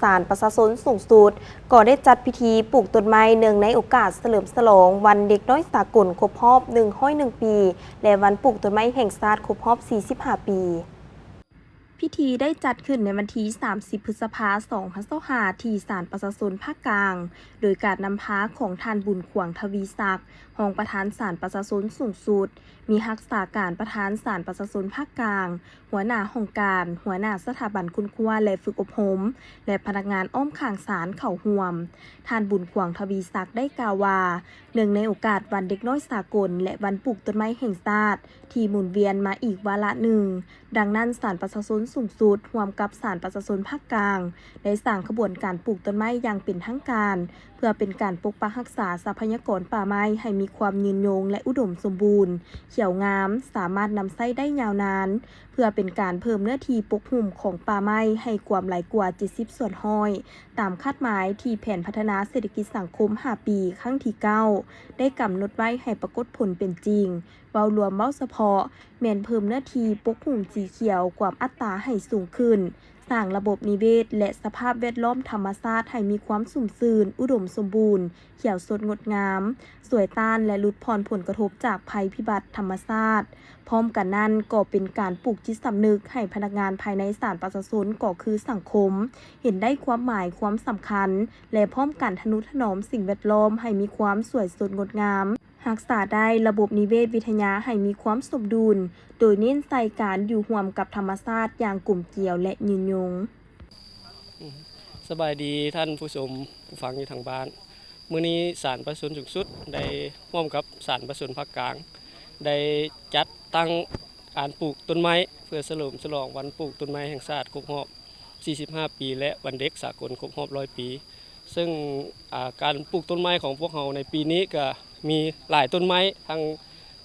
ศาลประชาชนสูงสุดก็ได้จัดพิธีปลูกต้นไม้เนื่องในโอกาสเฉลิมฉลองวันเด็กน้อยสากลครบรอบ101 ปีและวันปลูกต้นไม้แห่งชาติครบรอบ45 ปีพิธีได้จัดขึ้นในวันที่30 พฤษภาคม 2565ที่ศาลประชาชนภาคกลางโดยการนำพาของท่านบุญขวางทวีศักดิ์รองประธานศาลประชาชนสูงสุดมีรักษาการประธานศาลประชาชนภาคกลางหัวหน้าองค์การหัวหน้าสถาบันคุณครูและฝึกอบรมและพนักงานอ้อมข้างศาลเข้าร่วมท่านบุญขวางทวีศักดิ์ได้กล่าวว่าเนื่องในโอกาสวันเด็กน้อยสากลและวันปลูกต้นไม้แห่งชาติที่หมุนเวียนมาอีกวาระหนึ่งดังนั้นศาลประชาชนสูงสุดร่วมกับศาลประชาชนภาคกลางได้สร้างขบวนการปลูกต้นไม้อย่างเป็นทางการเพื่อเป็นการปกปักรักษาทรัพยากรป่าไม้ให้มีความยืนยงและอุดมสมบูรณ์เขียวงามสามารถนำใช้ได้ยาวนานเพื่อเป็นการเพิ่มเนื้อที่ปกหุ่มของป่าไม้ให้ความหลายกว่า70 ส่วนห้อยตามคาดหมายที่แผนพัฒนาเศรษฐกิจสังคม5 ปีครั้งที่ 9ได้กำหนดไว้ให้ปรากฏผลเป็นจริงเว้ารวมเว้าเฉพาะแม่นเพิ่มเนื้อที่ปกหุ่มสีเขียวความอัตราให้สูงขึ้นสร้างระบบนิเวศและสภาพแวดล้อมธรรมชาติให้มีความสุ่มซื่นอุดมสมบูรณ์เขียวสดงดงามสวยต้านและลดผ่อนผลกระทบจากภัยพิบัติธรรมชาติพร้อมกันนั้นก็เป็นการปลูกจิตสำนึกให้พนักงานภายในศาลประชาชนก็คือสังคมเห็นได้ความหมายความสำคัญและพร้อมกันทนุถนอมสิ่งแวดล้อมให้มีความสวยสดงดงามรักษาได้ระบบนิเวศวิทยาให้มีความสมดุลโดยเน้นใส่การอยู่ร่วมกับธรรมชาติอย่างกลมเกลี่ยวและยืนยงสบายดีท่านผู้ชมผู้ฟังอยู่ทางบ้านมื้อนี้ศาลประชาชนสูงสุดได้ร่วมกับศาลประชาชนภาคกลางได้จัดตั้งการปลูกต้นไม้เพื่อเฉลิมฉลองวันปลูกต้นไม้แห่งชาติครบรอบ45 ปีและวันเด็กสากลครบรอบ100 ปีซึ่งการปลูกต้นไม้ของพวกเราในปีนี้ก็มีหลายต้นไม้ทั้ง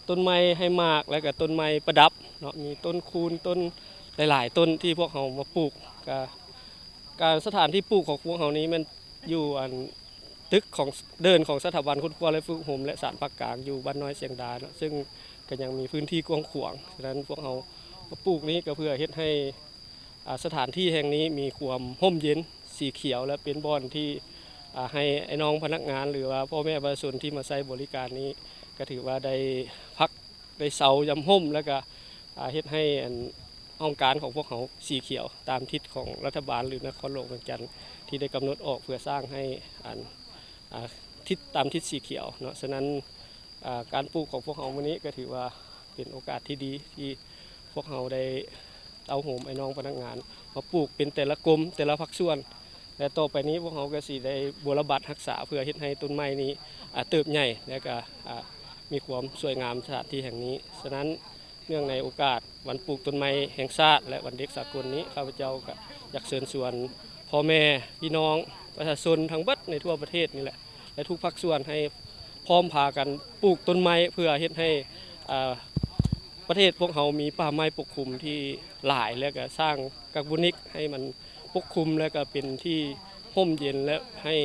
ต้นไม้ให้มากและก็ต้นไม้ประดับเนาะมีต้นคูนต้นหลายๆต้นที่พวกเรามาปลูกก็การสถานที่ปลูกของพวกเรานี้มันอยู่ตึกของเดินของสถาบันคุณครูและฝึกอบรมและศาลภาคกลางอยู่บ้านน้อยเสียงดาเนาะซึ่งก็ยังมีพื้นที่กว้างขวางฉะนั้นพวกเราปลูกนี้ก็เพื่อเฮ็ดให้สถานที่แห่งนี้มีความร่มเย็นสีเขียวและเป็นบ่อนที่ให้ไอ้น้องพนักงานหรือว่าพ่อแม่ประชาชนที่มาใช้บริการนี้ก็ถือว่าได้พักได้เสายามร่มแล้วก็เฮ็ดให้ห้องการของพวกเขาสีเขียวตามทิศของรัฐบาลหรือนครหลวงเวียงจันทร์ที่ได้กำหนดออกเพื่อสร้างให้ทิศตามทิศสีเขียวเนาะฉะนั้นการปลูกของพวกเขาวันนี้ก็ถือว่าเป็นโอกาสที่ดีที่พวกเขาได้เอาโหมไอ้น้องพนักงานมาปลูกเป็นแต่ละกรมแต่ละภาคส่วนและต่อไปนี้พวกเขาก็สิได้บูรบัตรรักษาเพื่อเฮ็ดให้ต้นไม้นี้เติบใหญ่และก็มีความสวยงามสถานที่แห่งนี้ฉะนั้นเนื่องในโอกาสวันปลูกต้นไม้แห่งชาติและวันเด็กสากลนี้ข้าพเจ้าก็อยากเชิญชวนพ่อแม่พี่น้องประชาชนทั้งเบิดในทั่วประเทศนี่แหละและทุกภาคส่วนให้พร้อมพากันปลูกต้นไม้เพื่อเฮ็ดให้ประเทศพวกเรามีป่าไม้ปกคลุมที่หลายและก็สร้างกักบุนิกให้มันปกคลุมและก็เป็นที่ร่มเย็นและให้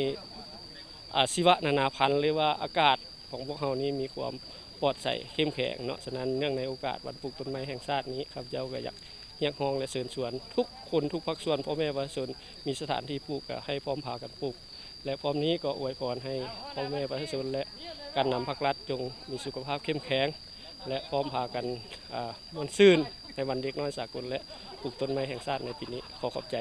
ชีวนานาพันธุ์หรือว่าอากาศของพวกเรานี้มีความปลอดภัยเข้มแข็งเนาะฉะนั้นเนื่องในโอกาสวันปลูกต้นไม้แห่งชาตินี้ครับเจ้าก็อยากเรียกร้องและเชิญชวนทุกคนทุกภาคส่วนพ่อแม่ประชาชนมีสถานที่ปลูกก็ให้พร้อมพากันปลูกและพร้อมนี้ก็อวยพรให้พ่อแม่ประชาชนและการนำภาครัฐจงมีสุขภาพเข้มแข็งและพร้อมพากันม่วนซื่นในวันเด็กน้อยสากลและปลูกต้นไม้แห่งชาติในปีนี้ขอบใจ